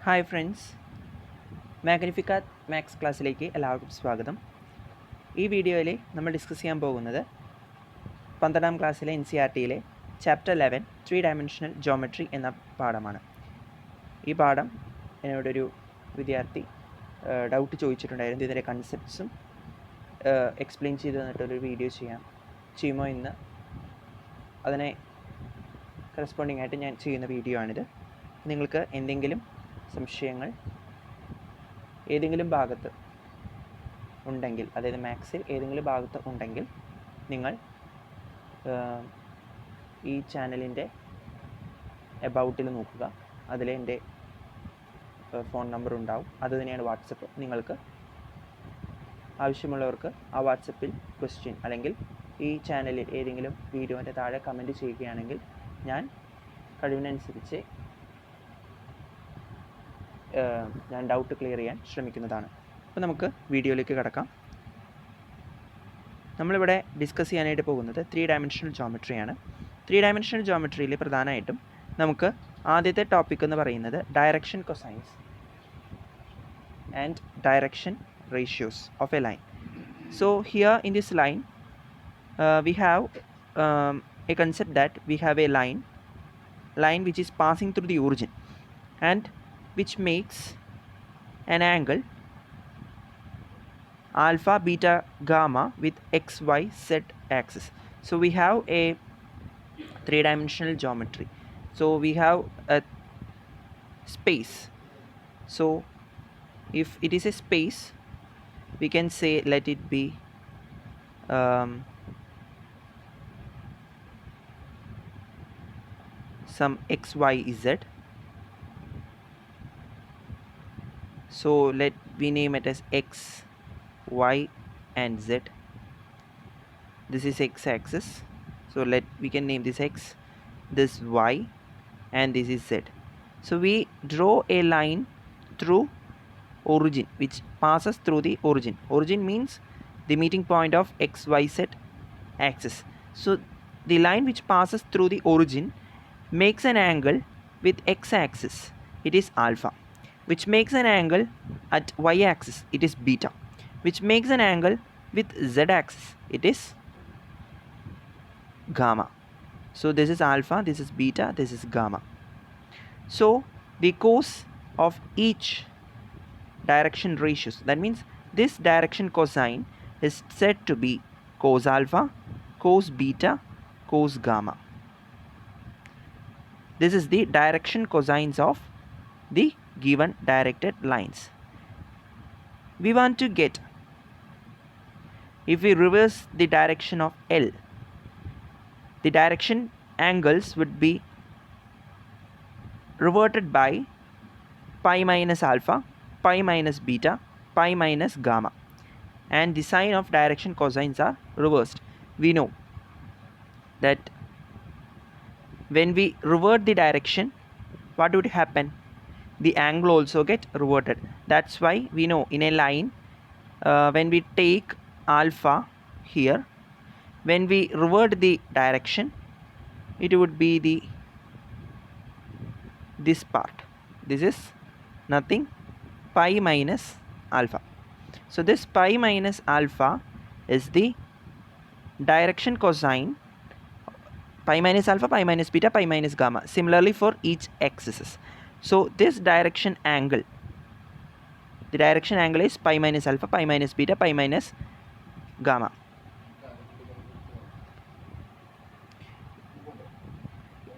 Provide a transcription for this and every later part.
Hi friends, മാഗ്നിഫിക്കാത്ത് maths ക്ലാസ്സിലേക്ക് എല്ലാവർക്കും സ്വാഗതം. ഈ വീഡിയോയിൽ നമ്മൾ ഡിസ്കസ് ചെയ്യാൻ പോകുന്നത് 12ാം ക്ലാസ്സിലെ NCERTയിലെ ചാപ്റ്റർ 11 3 ഡയമെൻഷണൽ ജോമെട്രി എന്ന പാഠമാണ്. ഈ പാഠം എന്നോടൊരു വിദ്യാർത്ഥി ഡൗട്ട് ചോദിച്ചിട്ടുണ്ടായിരുന്നു. ഇതിൻ്റെ കൺസെപ്റ്റ്സും എക്സ്പ്ലെയിൻ ചെയ്ത് തന്നിട്ടൊരു വീഡിയോ ചെയ്യുമോ എന്ന്. അതിനെ കറസ്പോണ്ടിങ് ആയിട്ട് ഞാൻ ചെയ്യുന്ന വീഡിയോ ആണിത്. നിങ്ങൾക്ക് എന്തെങ്കിലും സംശയങ്ങൾ ഏതെങ്കിലും ഭാഗത്ത് ഉണ്ടെങ്കിൽ, അതായത് മാത്സിൽ ഏതെങ്കിലും ഭാഗത്ത് ഉണ്ടെങ്കിൽ, നിങ്ങൾ ഈ ചാനലിൻ്റെ എബൌട്ടിൽ നോക്കുക. അതിൽ എൻ്റെ ഫോൺ നമ്പർ ഉണ്ടാവും. അത് തന്നെയാണ് വാട്സപ്പ്. നിങ്ങൾക്ക് ആവശ്യമുള്ളവർക്ക് ആ വാട്സപ്പിൽ ക്വസ്റ്റ്യൻ അല്ലെങ്കിൽ ഈ ചാനലിൽ ഏതെങ്കിലും വീഡിയോൻ്റെ താഴെ കമൻറ്റ് ചെയ്യുകയാണെങ്കിൽ ഞാൻ കഴിവിനനുസരിച്ച് ഞാൻ ഡൗട്ട് ക്ലിയർ ചെയ്യാൻ ശ്രമിക്കുന്നതാണ്. അപ്പോൾ നമുക്ക് വീഡിയോയിലേക്ക് കടക്കാം. നമ്മളിവിടെ ഡിസ്കസ് ചെയ്യാനായിട്ട് പോകുന്നത് 3 ഡയമെൻഷണൽ ജോമെട്രിയാണ്. 3 ഡയമെൻഷണൽ ജോമെട്രിയിൽ പ്രധാനമായിട്ടും നമുക്ക് ആദ്യത്തെ ടോപ്പിക് എന്ന് പറയുന്നത് direction cosines and direction ratios of A line. So here in this line we have a concept that we have a line which is passing through the origin and which makes an angle alpha, beta, gamma with x, y, z axis. So we have a 3-dimensional geometry. So we have a space. So if it is a space, we can say let it be some x, y, z. So let we name it as x, y and z. This is x axis, so we can name this x, this y, and this is z. So we draw a line through origin which passes through the origin. Origin means the meeting point of x, y, z axis. So the line which passes through the origin makes an angle with x axis, it is alpha, which makes an angle at y axis, it is beta, which makes an angle with z axis, it is gamma. So this is alpha, this is beta, this is gamma. So the cos of each direction ratios, that means this direction cosine is said to be cos alpha, cos beta, cos gamma. This is the direction cosines of the given directed lines. We want to get, if we reverse the direction of L, the direction angles would be reverted by pi minus alpha, pi minus beta, pi minus gamma, and the sign of direction cosines are reversed. We know that when we revert the direction, what would happen? The angle also get reverted. That's why we know in a line, when we take alpha here, when we revert the direction, it would be this part. This is nothing, pi minus alpha. So this pi minus alpha is the direction cosine, pi minus alpha, pi minus beta, pi minus gamma, similarly for each axis. So this direction angle, the direction angle is pi minus alpha, pi minus beta, pi minus gamma.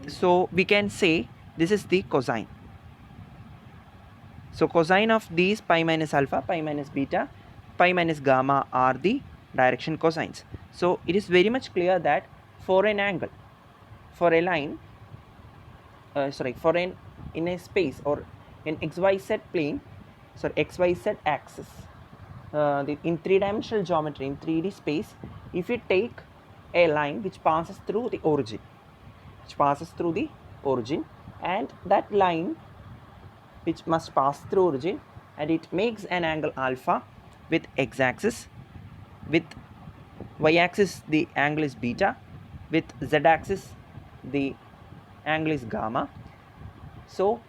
So we can say this is the cosine. So cosine of these pi minus alpha, pi minus beta, pi minus gamma are the direction cosines. So it is very much clear that for an angle, for a line, in a space or in xyz plane, xyz axis, in 3-dimensional geometry, in 3D space, if you take a line which passes through the origin, and that line which must pass through origin, and it makes an angle alpha with x-axis, with y-axis the angle is beta, with z-axis the angle is gamma. So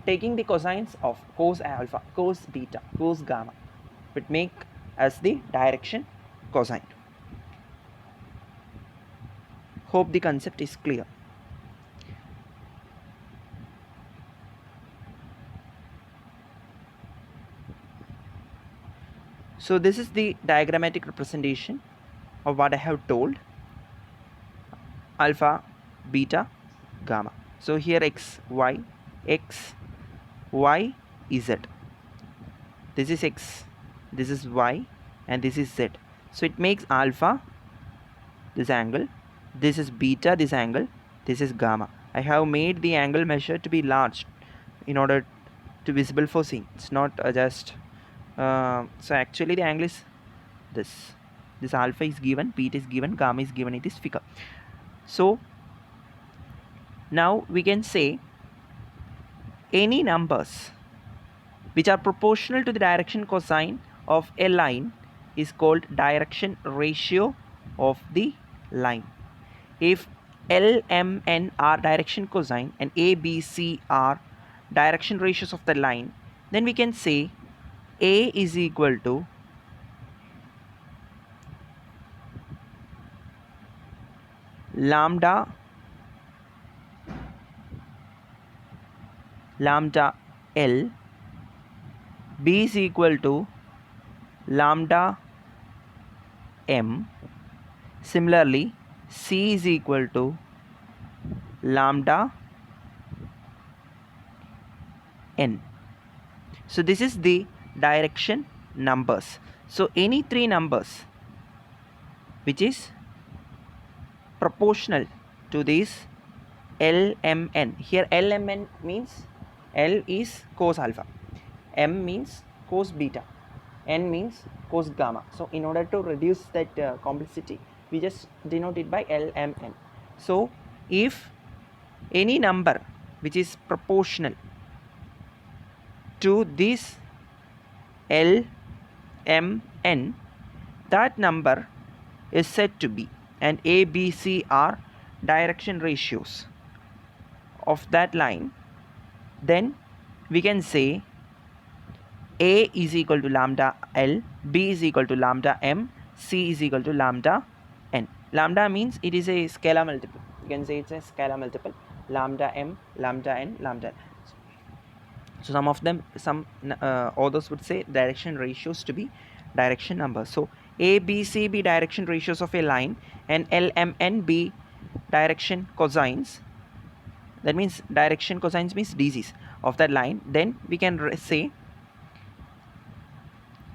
taking the cosines of cos alpha, cos beta, cos gamma would make as the direction cosine. Hope the concept is clear. So this is the diagrammatic representation of what I have told: alpha, beta, gamma. So here x, y, z. This is x, this is y, and this is z. So it makes alpha, this angle, this is beta, this angle, this is gamma. I have made the angle measure to be large in order to visible for seeing. It's not just so actually the angle is this alpha is given, beta is given, gamma is given in this figure. So now we can say any numbers which are proportional to the direction cosine of a line is called direction ratio of the line. If L, M, N are direction cosine and A, B, C are direction ratios of the line, then we can say A is equal to lambda L, B is equal to lambda M. Similarly, C is equal to lambda N. So this is the direction numbers. So any three numbers which is proportional to this L, M, N. Here L, M, N means L is cos alpha, M means cos beta, N means cos gamma. So in order to reduce that complexity, we just denote it by L, M, N. So if any number which is proportional to this L, M, N, that number is said to be, and A, B, C are direction ratios of that line, then we can say A is equal to lambda L, B is equal to lambda M, C is equal to lambda N. Lambda means it is a scalar multiple. You can say it's a scalar multiple, lambda M, lambda N, lambda N. So some authors would say direction ratios to be direction numbers. So A, B, C be direction ratios of a line, and L, M, N be direction cosines. That means direction cosines means DCs of that line. Then we can say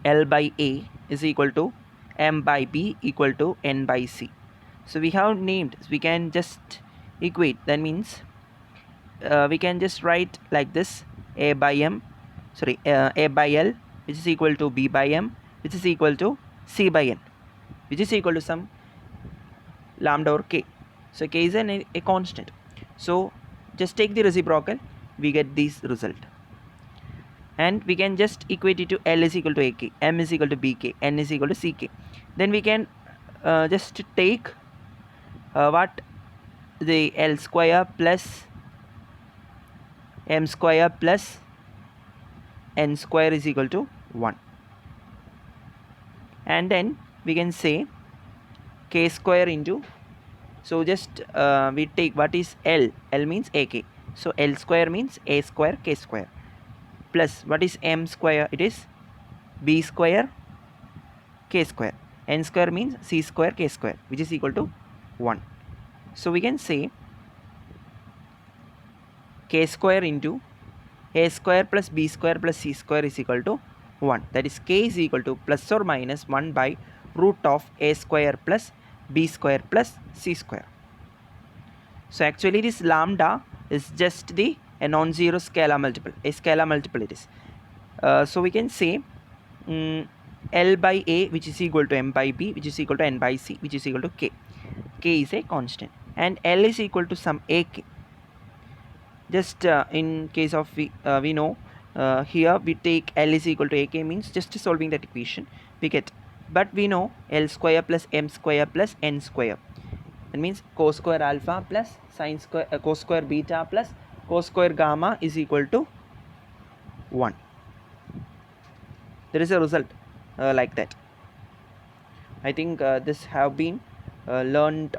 L by A is equal to M by B equal to N by C. So we have named, we can just equate. That means we can just write like this: A by L, which is equal to B by M, which is equal to C by N, which is equal to some lambda or K. So K is a constant. So just take the reciprocal, we get this result. And we can just equate it to L is equal to AK, M is equal to BK, N is equal to CK. Then we can just take what the L square plus M square plus N square is equal to 1. And then we can say K square into, so just we take what is L, L means AK, so L square means A square K square, plus what is M square, it is B square K square, N square means C square K square, which is equal to 1. So we can say K square into A square plus B square plus C square is equal to 1. That is K is equal to plus or minus 1 by root of A square plus B square plus C square. So actually this lambda is just the a non-zero scalar multiple, a scalar multiple it is. So we can say L by A, which is equal to M by B, which is equal to N by C, which is equal to K. K is a constant, and L is equal to some AK. Just in case of we know here we take L is equal to AK means just solving that equation we get, but we know L square plus M square plus N square. That means cos square alpha plus sin square cos square beta plus cos square gamma is equal to 1. There is a result like that. I think this have been learned.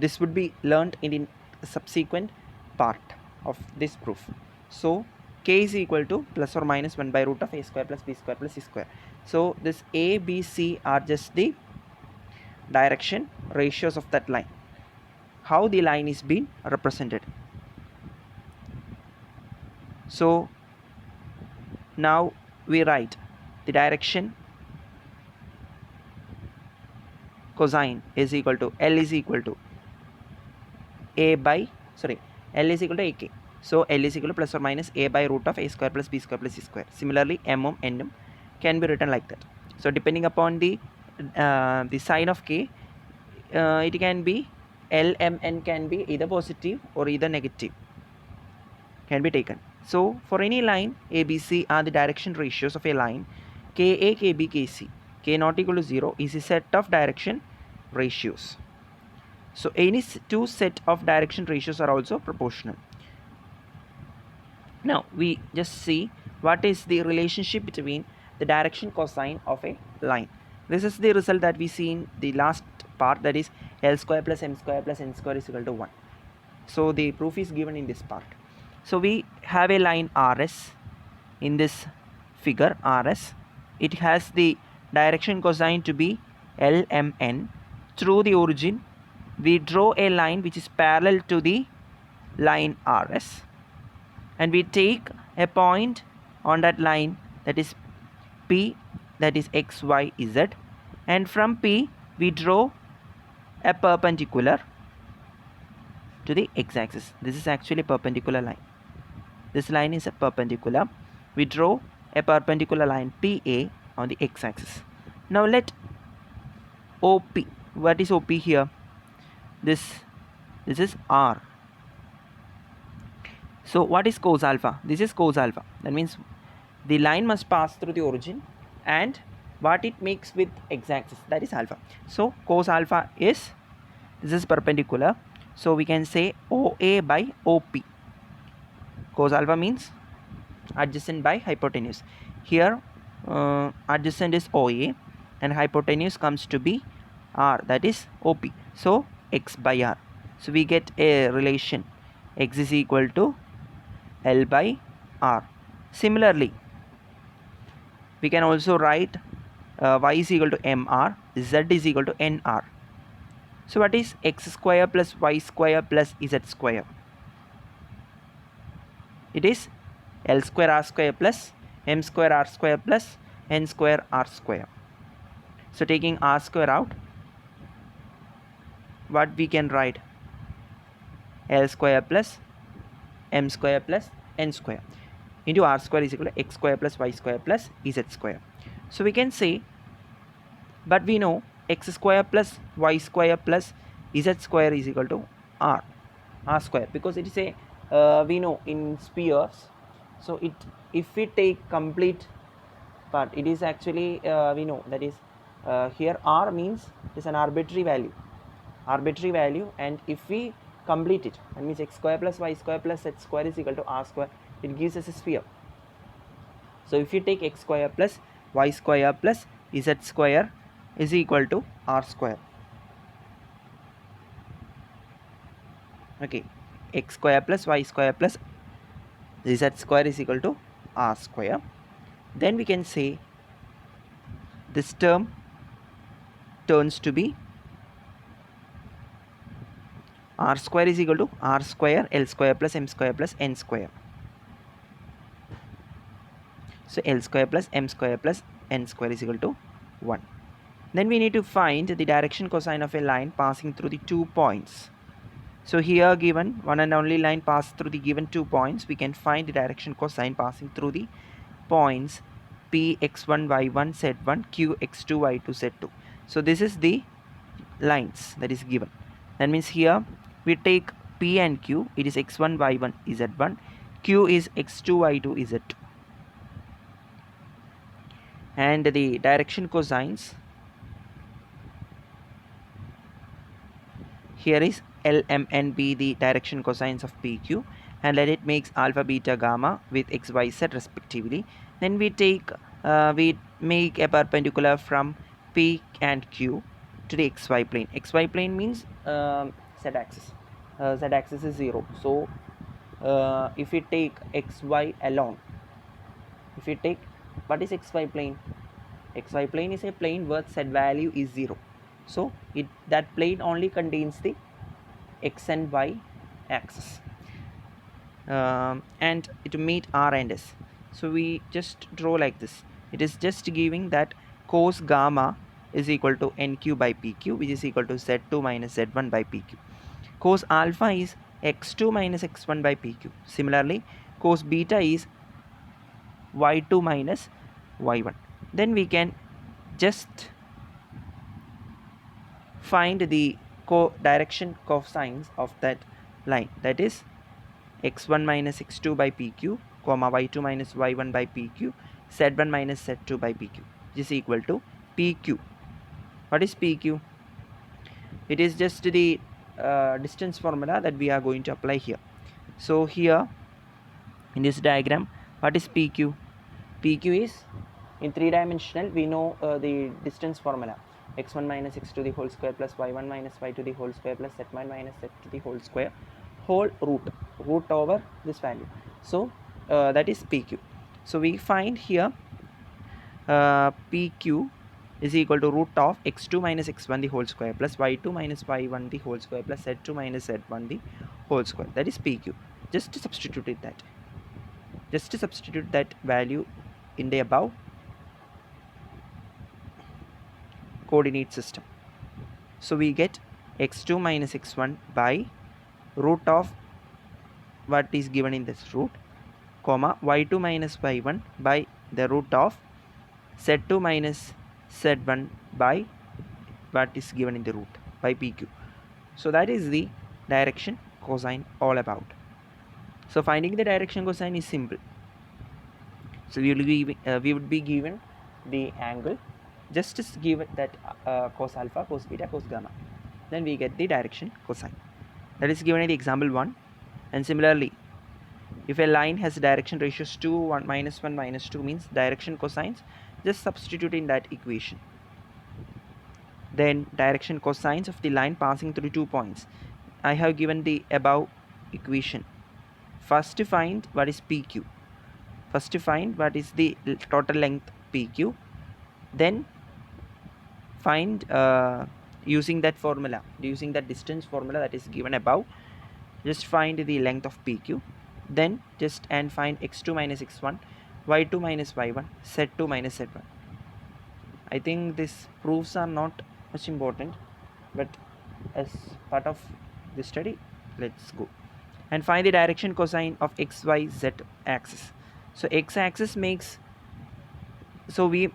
This would be learned in the subsequent part of this proof. So k is equal to plus or minus 1 by root of a square plus b square plus c square. So this a, b, c are just the direction ratios of that line. How the line is being represented. So now we write the direction cosine is equal to L is equal to a by L is equal to ak. So L is equal to plus or minus a by root of a square plus b square plus c square. Similarly, mm, nm can be written like that. So depending upon the sign of k, it can be L, m, n can be either positive or either negative, can be taken. So for any line ABC are the direction ratios of a line KA, KB, KC. K not equal to 0 is a set of direction ratios. So any two set of direction ratios are also proportional. Now we just see what is the relationship between the direction cosine of a line. This is the result that we see in the last part, that is L square plus m square plus n square is equal to 1. So the proof is given in this part. So we have a line RS in this figure RS. It has the direction cosine to be LMN. Through the origin, we draw a line which is parallel to the line RS, and we take a point on that line, that is P, that is x, y, z, and from P we draw a perpendicular to the x-axis. This is actually a perpendicular line. This line is a perpendicular. We draw a perpendicular line PA on the x-axis. Now let OP, what is OP here? This is R. So what is cos alpha? This is cos alpha. That means the line must pass through the origin and what it makes with x-axis, that is alpha. So cos alpha is, this is perpendicular. So we can say OA by OP. Cos alpha means adjacent by hypotenuse. Here adjacent is OA and hypotenuse comes to be R, that is OP. So x by R. So we get a relation x is equal to L by R. Similarly, we can also write y is equal to mr, z is equal to nr. So what is x square plus y square plus z square? It is L square r square plus m square r square plus n square r square. So taking r square out, what we can write? L square plus m square plus n square into r square is equal to x square plus y square plus z square. So we can say, but we know x square plus y square plus z square is equal to r square, because it is a we know in spheres. So it, if we take complete part, it is actually we know that is here r means it is an arbitrary value, and if we complete it, that means x square plus y square plus z square is equal to r square, it gives us a sphere. So if you take x square plus y square plus z square is equal to r square. Okay, x square plus y square plus z square is equal to r square. Then we can say this term turns to be r square is equal to r square L square plus m square plus n square. So L square plus m square plus n square is equal to 1. Then we need to find the direction cosine of a line passing through the 2 points. So here given one and only line passed through the given 2 points, we can find the direction cosine passing through the points P x1 y1 z1 Q x2 y2 z2. So this is the lines that is given. That means here we take P and Q, it is x1 y1 z1, Q is x2 y2 z2, and the direction cosines here is L, M, N, be the direction cosines of PQ, and let it makes alpha, beta, gamma with x, y, z respectively. Then we make a perpendicular from P and Q to the xy plane. Xy plane means z axis. Z axis is 0. So if we take xy alone, if we take, what is xy plane? Xy plane is a plane where z value is 0. So that plane only contains the x and y axis, and to meet r and s. So we just draw like this. It is just giving that cos gamma is equal to nq by pq, which is equal to z2 minus z1 by pq. Cos alpha is x2 minus x1 by pq. Similarly, cos beta is y2 minus y1. Then we can just find the direction cosines of that line, that is x1 minus x2 by pq, comma y2 minus y1 by pq, z1 minus z2 by pq, which is equal to pq. What is pq? It is just the distance formula that we are going to apply here. So here in this diagram, what is pq? PQ is, in 3-dimensional, we know the distance formula, x1 minus x to the whole square plus y1 minus y to the whole square plus z1 minus z to the whole square, whole root over this value. So that is PQ. So we find here PQ is equal to root of x2 minus x1 the whole square plus y2 minus y1 the whole square plus z2 minus z1 the whole square. That is PQ. Just to substitute that value in the above coordinate system. So we get x2 minus x1 by root of what is given in this root, comma y2 minus y1 by the root of z2 minus z1 by what is given in the root by PQ. So that is the direction cosine all about. So finding the direction cosine is simple. So we would be given the angle, just give it that cos alpha, cos beta, cos gamma. Then we get the direction cosine. That is given in the example 1. And similarly, if a line has direction ratios 2, 1, minus 1, minus 2 means direction cosines, just substitute in that equation. Then direction cosines of the line passing through 2 points. I have given the above equation. First to find what is PQ. First to find what is the total length PQ. Then find using that formula, using that distance formula that is given above, just find the length of PQ. Then just and find x2 minus x1, y2 minus y1, z2 minus z1. I think these proofs are not much important, but as part of the study, let's go and find the direction cosine of x, y, z axis. So x axis makes, so we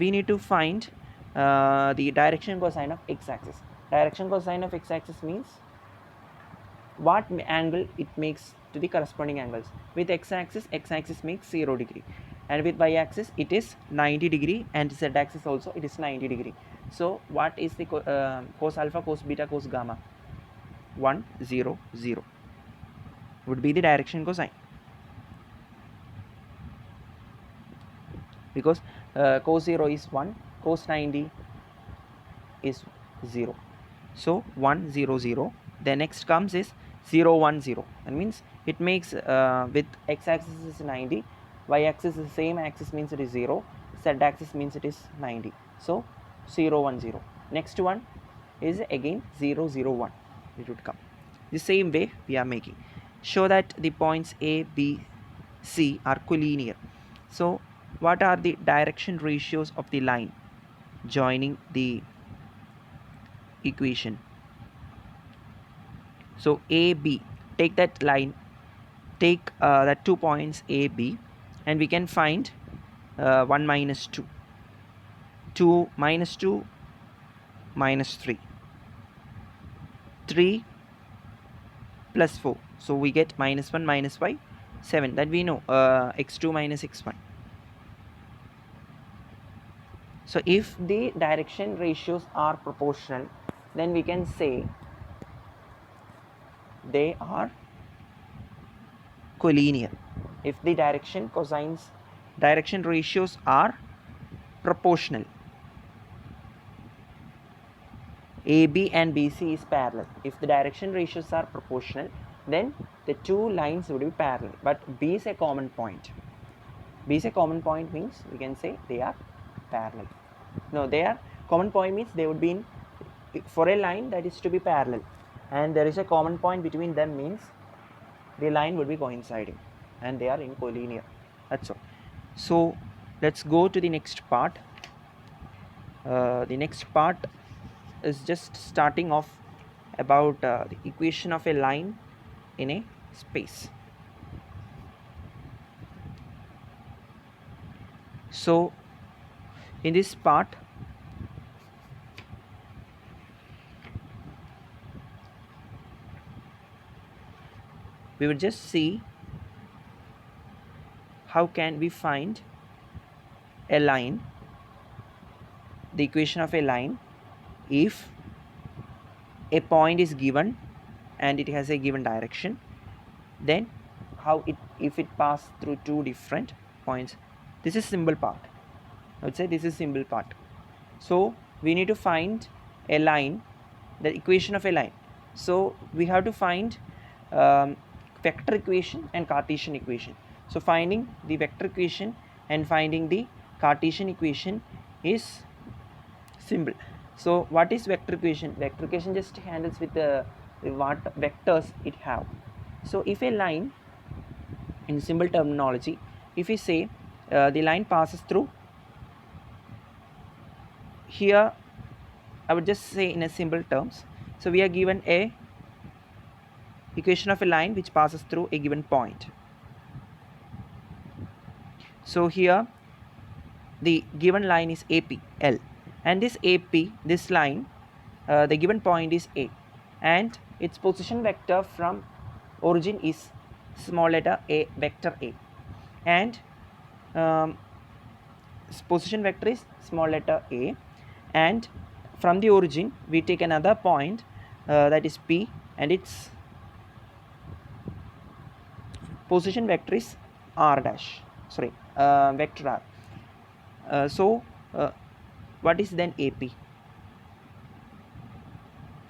need to find the direction cosine of x axis. Direction cosine of x axis means what angle it makes to the corresponding angles. With x axis makes 0 degree, and with y axis it is 90 degree, and z axis also it is 90 degree. So what is the cos alpha, cos beta, cos gamma? 1, 0, 0 would be the direction cosine, because cos 0 is 1, cos 90 is 0. So 1, 0, 0. The next comes is 0, 1, 0. That means it makes with x axis is 90, y axis is the same axis means it is 0, z axis means it is 90. So 0, 1, 0. Next one is again 0, 0, 1. It would come. The same way we are making. Show that the points A, B, C are collinear. So what are the direction ratios of the line joining the equation? So AB, take that line, take that 2 points AB, and we can find 1 minus 2, 2 minus 2 minus 3, 3 plus 4. So we get minus 1 minus y, 7. That we know, x2 minus x1. So if the direction ratios are proportional, then we can say they are collinear. If the direction ratios are proportional, AB and BC is parallel. If the direction ratios are proportional, then the two lines would be parallel, but B is a common point. B is a common point means we can say they are parallel. No, they are common point means they would be in, for a line that is to be parallel, and there is a common point between them means the line would be coinciding and they are in collinear. That's all. So let's go to the next part. The next part is just starting off about the equation of a line in a space. So in this part, we will just see how can we find a line, the equation of a line, if a point is given and it has a given direction, then how it, if it passes through two different points. This is simple part. I would say this is simple part. So we need to find a line, the equation of a line. So we have to find vector equation and Cartesian equation. So finding the vector equation and finding the Cartesian equation is simple. So what is vector equation? Vector equation just handles with what vectors it have. So if a line, in simple terminology, if we say the line passes through here, I would just say in a simple terms. So we are given a equation of a line which passes through a given point. So here the given line is AP, L, and this AP, this line, the given point is A, and its position vector from origin is small letter a, vector A, and position vector is small letter A, and from the origin we take another point that is P, and its position vector is R dash, sorry, vector R. So what is then AP?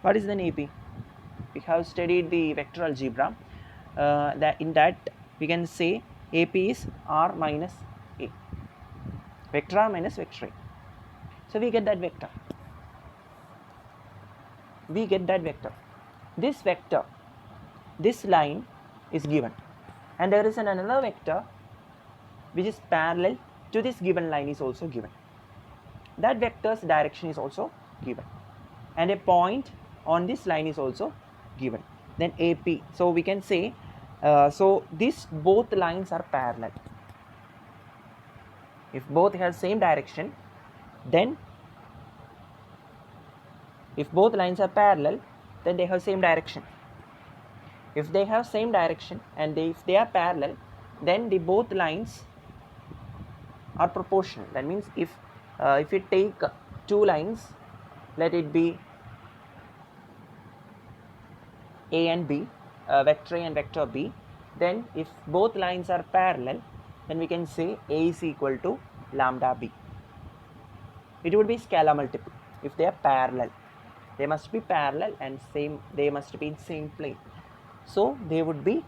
What is then AP? We have studied the vector algebra. That in that we can say AP is R minus A, vector R minus vector A. So we get that vector. We get that vector. This vector, this line is given, and there is another vector which is parallel to this given line is also given. That vector's direction is also given, and a point on this line is also given. Then AP. So we can say, so these both lines are parallel. If both have same direction, then if both lines are parallel, then they have same direction. If they have same direction and if they are parallel, then the both lines are proportional. That means if you take two lines, let it be A and B, vector A and vector B, then if both lines are parallel, then we can say A is equal to lambda B. It would be scalar multiple if they are parallel. They must be parallel and same, they must be in same plane. So they would be,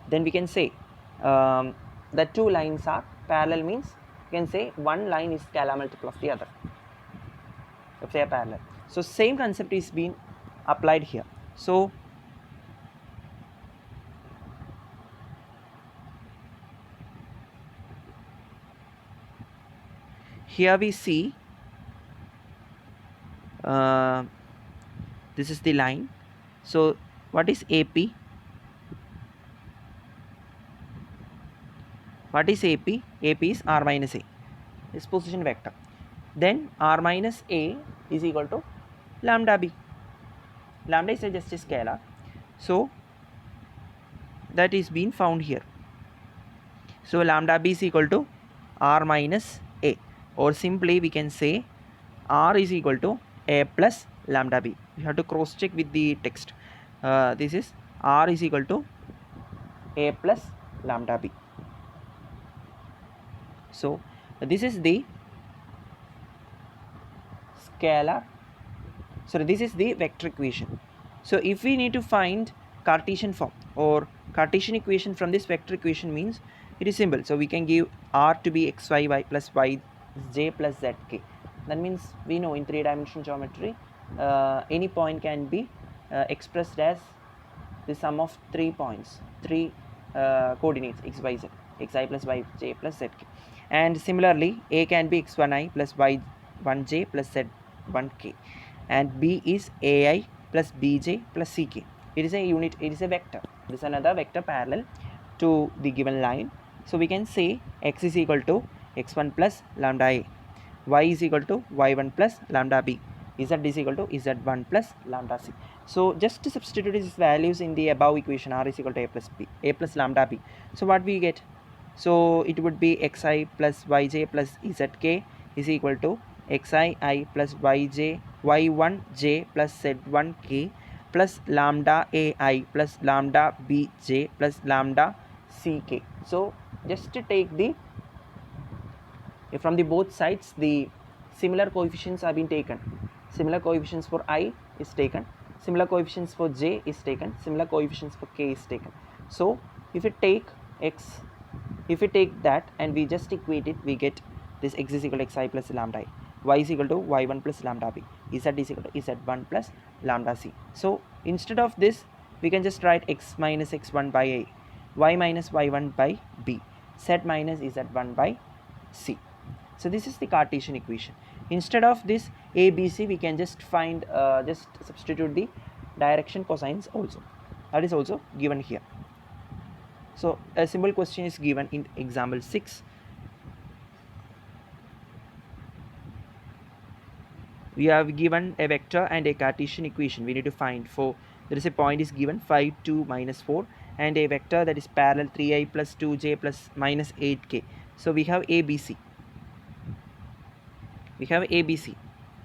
then we can say the two lines are parallel means you can say one line is scalar multiple of the other if they are parallel. So same concept is being applied here. So here we see this is the line. So what is AP? What is AP? AP is R minus A, this position vector. Then R minus A is equal to lambda B. Lambda is just a scalar, so that is being found here. So lambda B is equal to R minus A, or simply we can say R is equal to A plus lambda B. You have to cross check with the text. This is R is equal to A plus lambda B. So this is the scalar, sorry, this is the vector equation. So if we need to find Cartesian form or Cartesian equation from this vector equation, means it is simple. So we can give R to be xy plus yj plus zk. That means we know in 3-dimensional geometry any point can be expressed as the sum of 3 points, 3 coordinates x, y, z, xi plus yj plus zk. And similarly A can be x1i plus y1j plus z1k, and B is ai plus bj plus ck. It is a unit, it is a vector, it is another vector parallel to the given line. So we can say x is equal to x1 plus lambda a, y is equal to y1 plus lambda b, z is equal to z1 plus lambda c. So just to substitute these values in the above equation, r is equal to a plus b, a plus lambda b. So what we get? So it would be xi plus yj plus zk is equal to xi I plus yj y1j plus z1k plus lambda ai plus lambda bj plus lambda ck. So just to take the from the both sides, the similar coefficients have been taken. Similar coefficients for I is taken, similar coefficients for j is taken, similar coefficients for k is taken. So if we take x, if we take that and we just equate it, we get this x is equal to xi plus lambda I, y is equal to y1 plus lambda b, z is equal to z1 plus lambda c. So instead of this, we can just write x minus x1 by a, y minus y1 by b, z minus z1 by c. So this is the Cartesian equation. Instead of this a, b, c, we can just find, just substitute the direction cosines also. That is also given here. So a simple question is given in example 6. We have given a vector and a Cartesian equation. We need to find for, there is a point is given 5, 2, minus 4, and a vector that is parallel 3i plus 2j plus minus 8k. So we have a, b, c. We have ABC,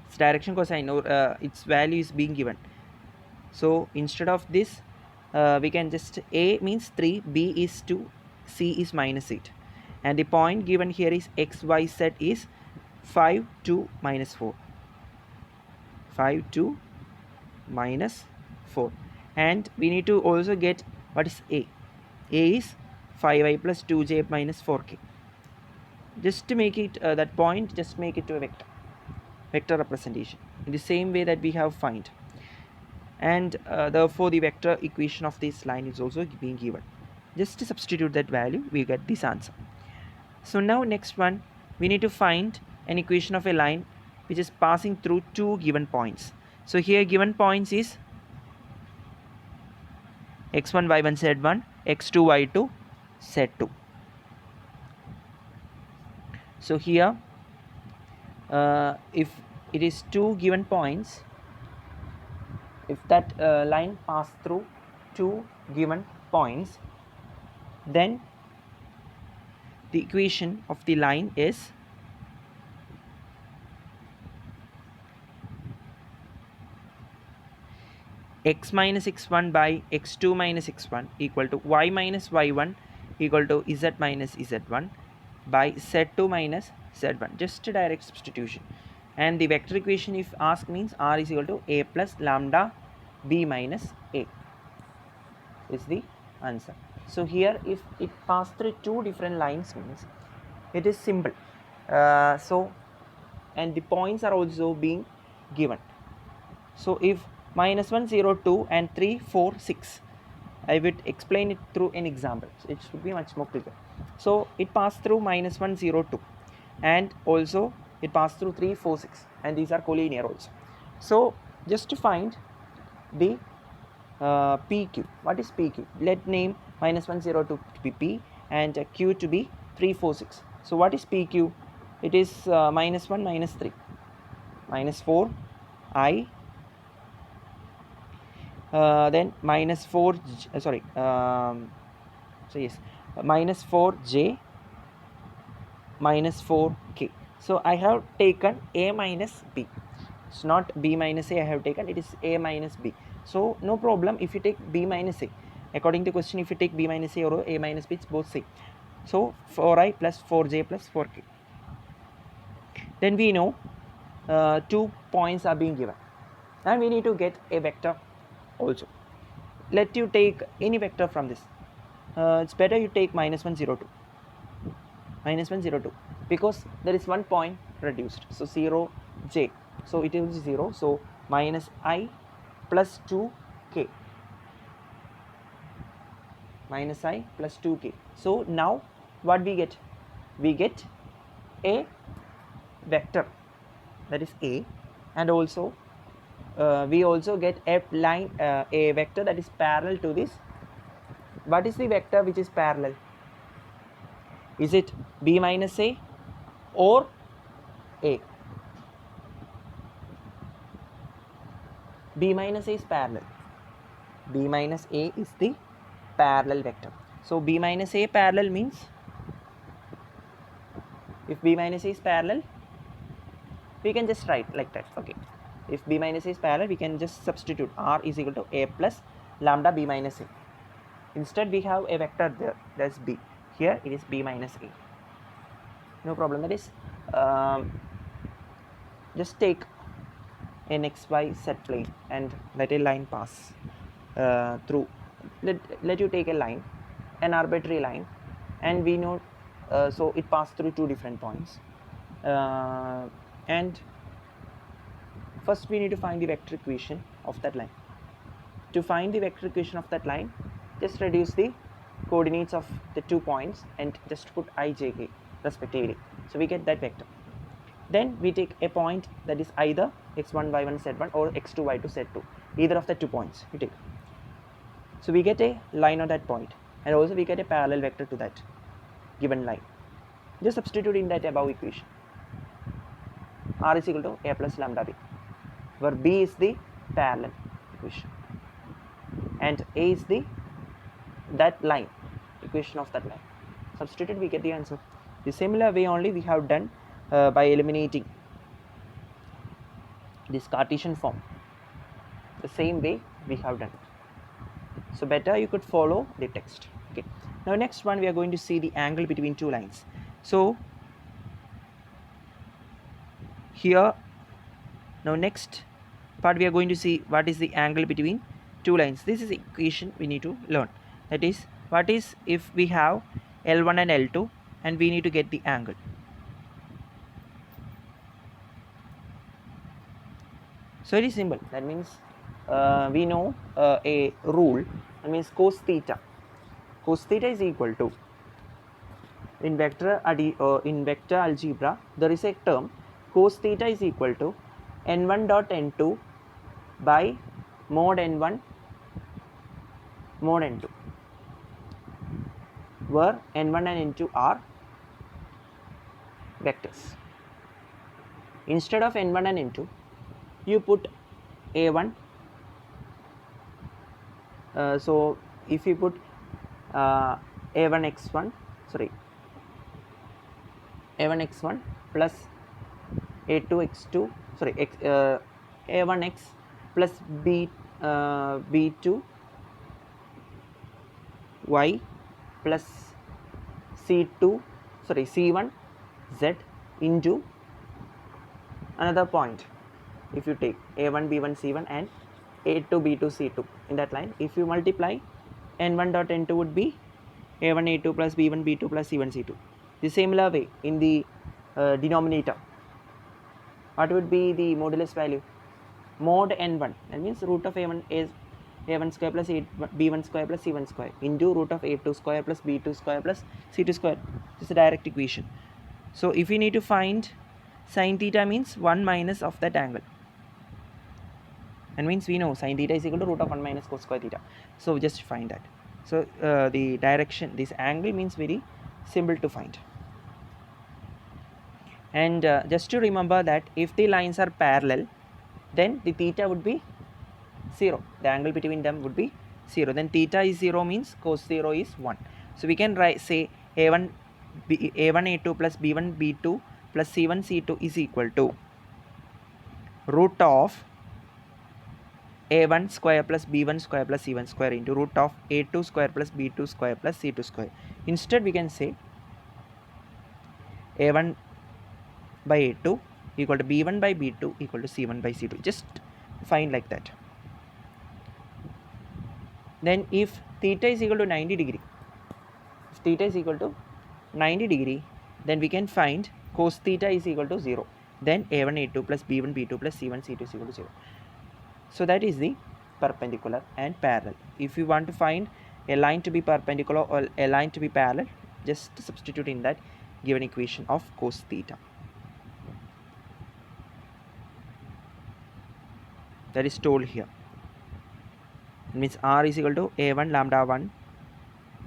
its direction cosine or its value is being given. So instead of this, we can just, A means 3, B is 2, C is minus 8, and the point given here is x, y, z is 5, 2, minus 4, 5, 2, minus 4, and we need to also get what is A. A is 5i plus 2j minus 4k. Just to make it that point, just make it to a vector representation in the same way that we have find, and therefore the vector equation of this line is also being given. Just to substitute that value, we get this answer. So now next one, we need to find an equation of a line which is passing through two given points. So here given points is x1 y1 z1, x2 y2 z2. So here if it is two given points, if that line pass through two given points, then the equation of the line is x minus x1 by x2 minus x1 equal to y minus y1 equal to z minus z1 by z2 minus z1. Just a direct substitution. And the vector equation, if asked, means r is equal to a plus lambda b minus a is the answer. So here if it pass through two different lines, means it is simple. So and the points are also being given. So if minus 1, 0, 2 and 3, 4, 6, I would explain it through an example. So it should be much more clear. So it passed through minus 1, 0, 2, and also it passed through 3, 4, 6, and these are collinear also. So just to find the PQ, what is PQ? Let name minus 1, 0, 2 to be P and Q to be 3, 4, 6. So what is PQ? It is minus 1, minus 3, minus 4 I, then minus 4 so yes, minus 4j minus 4k. So I have taken a minus b. It's not b minus a I have taken, it is a minus b. So no problem if you take b minus a. According to question, if you take b minus a or a minus b, it's both same. So 4i plus 4j plus 4k. Then we know 2 points are being given, and we need to get a vector also. Let you take any vector from this. It's better you take minus 1 0 2, minus 1 0 2, because there is 1 point reduced, so 0 j, so it is 0. So minus I plus 2k, minus I plus 2k. So now what we get? We get a vector, that is a, and also we also get a line, a vector that is parallel to this. What is the vector which is parallel? Is it b minus a or a? B minus a is parallel. B minus a is the parallel vector. So b minus a parallel means, if b minus a is parallel, we can just write like that. Okay, if b minus a is parallel, we can just substitute r is equal to a plus lambda b minus a. Instead we have a vector there, that's b. Here it is b minus a. No problem. That is just take an xy z plane and let a line pass through. Let you take a line, an arbitrary line, and we know so it passed through 2 different points, and first we need to find the vector equation of that line. To find the vector equation of that line, just reduce the coordinates of the 2 points and just put I, j, k respectively. So we get that vector. Then we take a point that is either x1, y1, z1 or x2, y2, z2. Either of the 2 points we take. So we get a line on that point, and also we get a parallel vector to that given line. Just substitute in that above equation. R is equal to a plus lambda b, where b is the parallel equation and a is the that line, equation of that line. Substituted, we get the answer. The similar way only we have done by eliminating this Cartesian form. The same way we have done. So better you could follow the text. Okay. Now next one, we are going to see the angle between 2 lines. So here, now next part we are going to see what is the angle between 2 lines. This is the equation we need to learn. That is, what is if we have L1 and L2 and we need to get the angle. So it is simple. That means we know a rule. That means cos theta. Cos theta is equal to, in vector algebra there is a term, cos theta is equal to n1 dot n2 by mod n1 mod n2, where n1 and n2 are vectors. Instead of n1 and n2, you put a1. So if you put a1 x1, sorry, a1 x1 plus a2 x2, sorry, a1 x plus b2 y plus c2, sorry, c1 z into another point. If you take a1 b1 c1 and a2 b2 c2 in that line, if you multiply, n1 dot n2 would be a1 a2 plus b1 b2 plus c1 c2. The similar way in the denominator, what would be the modulus value? Mod n1, that means root of a1 is a1 square plus b1 square plus c1 square into root of a2 square plus b2 square plus c2 square. This is a direct equation. So if we need to find sin theta, means 1 minus of that angle, and means we know sin theta is equal to root of 1 minus cos square theta. So just find that. So the direction, this angle means very simple to find. And just to remember that if the lines are parallel, then the theta would be 0. The angle between them would be 0. Then theta is 0 means cos 0 is 1. So we can write, say a1 a2 plus b1 b2 plus c1 c2 is equal to root of a1 square plus b1 square plus c1 square into root of a2 square plus b2 square plus c2 square. Instead we can say a1 by a2 equal to b1 by b2 equal to c1 by c2. Just find like that. Then if theta is equal to 90 degree, if theta is equal to 90 degree, then we can find cos theta is equal to 0. Then a1 a2 plus b1 b2 plus c1 c2 is equal to 0. So that is the perpendicular and parallel. If you want to find a line to be perpendicular or a line to be parallel, just substitute in that given equation of cos theta. That is told here. It means r is equal to a1 lambda 1,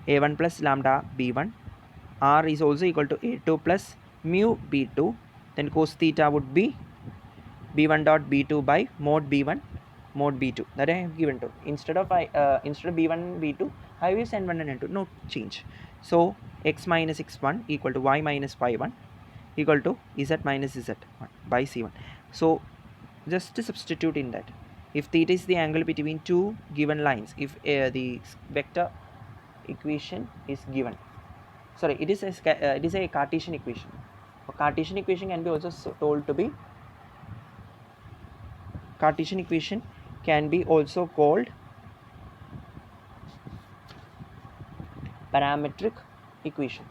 a1 plus lambda b1. R is also equal to a2 plus mu b2. Then cos theta would be b1 dot b2 by mod b1 mod b2, that I have given to. Instead of b1 b2 I will use n1 and n2, no change. So x minus x1 equal to y minus y1 equal to z minus z1 by c1. So just to substitute in that, if theta is the angle between two given lines, if the vector equation is given, sorry, it is a Cartesian equation. A Cartesian equation can be also told to be, Cartesian equation can be also called parametric equation.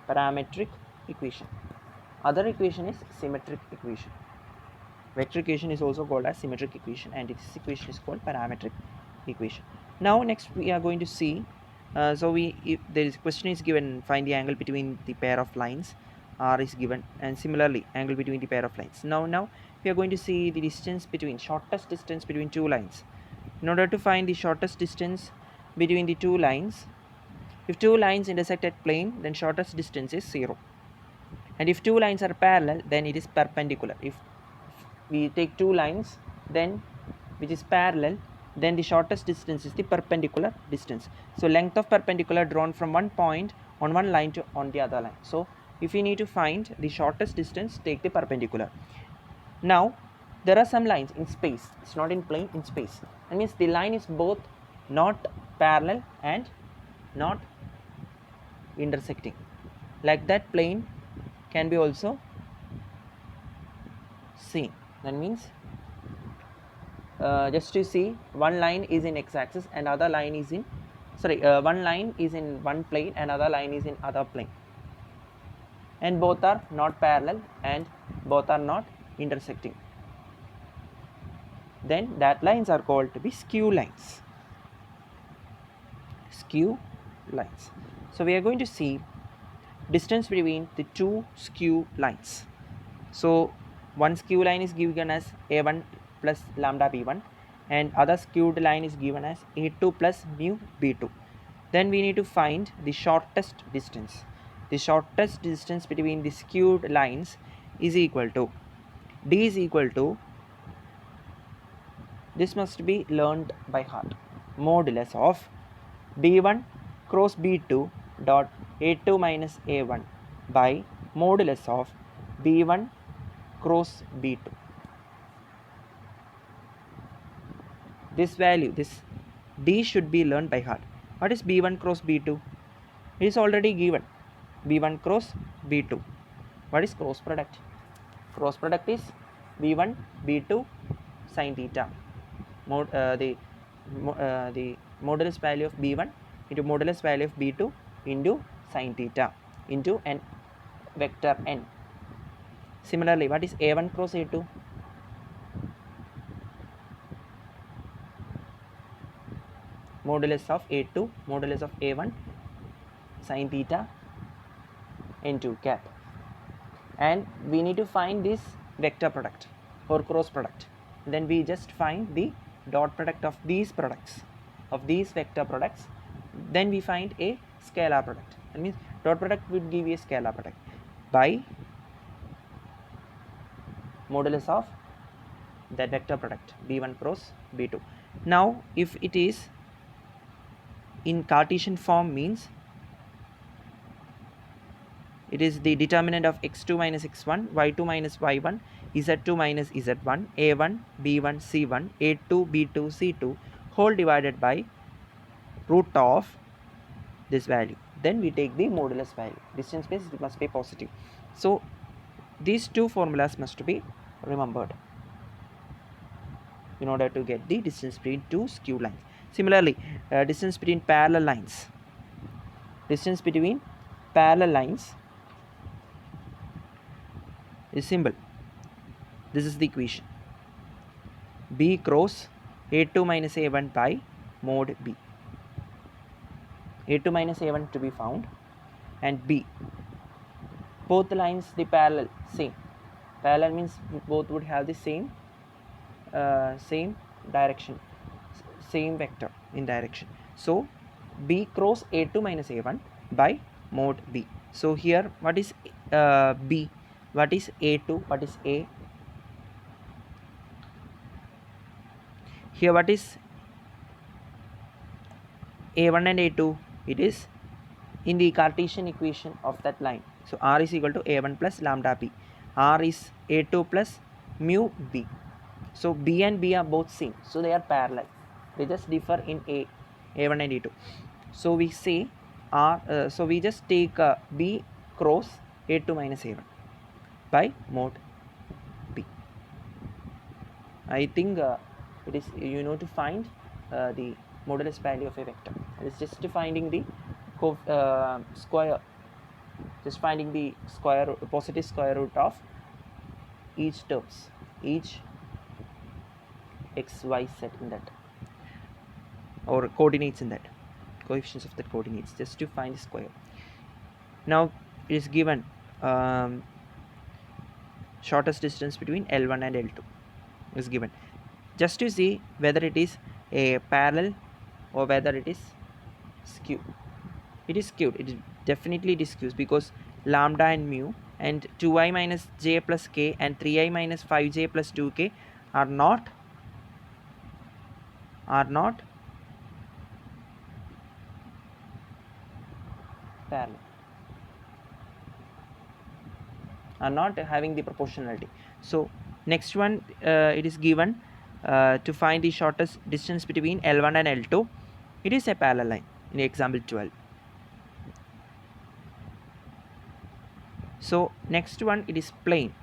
Parametric equation. Other equation is symmetric equation. Vector equation is also called as symmetric equation, and this equation is called parametric equation. Now next we are going to see, if there is question is given, find the angle between the pair of lines, r is given, and similarly angle between the pair of lines. Now we are going to see the distance between, shortest distance between two lines. In order to find the shortest distance between the two lines, if two lines intersect at plane, then shortest distance is 0. And if two lines are parallel, then it is perpendicular. If we take two lines then which is parallel, then the shortest distance is the perpendicular distance. So length of perpendicular drawn from one point on one line to on the other line. So if you need to find the shortest distance, take the perpendicular. Now there are some lines in space, it's not in plane, in space. That means the line is both not parallel and not intersecting. Like that plane can be also seen. That means just to see, one line is in x-axis and other line is in, one line is in one plane and other line is in other plane, and both are not parallel and both are not intersecting. Then that lines are called to be skew lines. Skew lines. So we are going to see distance between the two skew lines. So one skew line is given as a1 plus lambda b1 and other skewed line is given as a2 plus mu b2. Then we need to find the shortest distance. The shortest distance between the skewed lines is equal to, d is equal to, this must be learned by heart, modulus of b1 cross b2 dot a2 minus a1 by modulus of b1 cross b2. This value, this d should be learned by heart. What is b1 cross b2? It is already given, b1 cross b2. What is cross product? Cross product is b1 b2 sin theta. The modulus value of b1 into modulus value of b2 into sin theta into n vector n. Similarly, what is a1 cross a2? Modulus of a2 modulus of a1 sin theta n2 cap. And we need to find this vector product or cross product. Then we just find the dot product of these products, of these vector products. Then we find a scalar product. That means dot product would give you a scalar product by modulus of that vector product b1 cross b2. Now if it is in Cartesian form, means it is the determinant of x2 minus x1, y2 minus y1 z2 minus z1, a1, b1, c1, a2, b2, c2 whole divided by root of this value. Then we take the modulus value. Distance means it must be positive. So these two formulas must be remembered in order to get the distance between two skew lines. Similarly, distance between parallel lines. Distance between parallel lines is simple. This is the equation. B cross A2 minus A1 by mod B. A2 minus A1 to be found, and B. Both lines the parallel same. Parallel means both would have the same direction, same vector in direction. So B cross A2 minus A1 by mod B. So here what is B? What is A2? What is A? Here what is A1 and A2? It is in the Cartesian equation of that line. So R is equal to A1 plus lambda B. R is A2 plus mu B. So B and B are both same. So they are parallel. They just differ in A1 and A2. So we say R. So we just take B cross A2 minus A1 by mod B. I think it is to find the modulus value of a vector. It's just finding the square, just finding the positive square root of each terms, each x, y, z in that, or coordinates in that, coefficients of that coordinates, just to find the square. Now it is given shortest distance between L1 and L2 is given, just to see whether it is a parallel or whether it is skewed. It is skewed. It is definitely skewed because lambda and mu and 2i minus j plus k and 3i minus 5j plus 2k are not parallel, are not having the proportionality. So next one, it is given to find the shortest distance between L1 and L2. It is a parallel line in example 12. So next one, it is plane.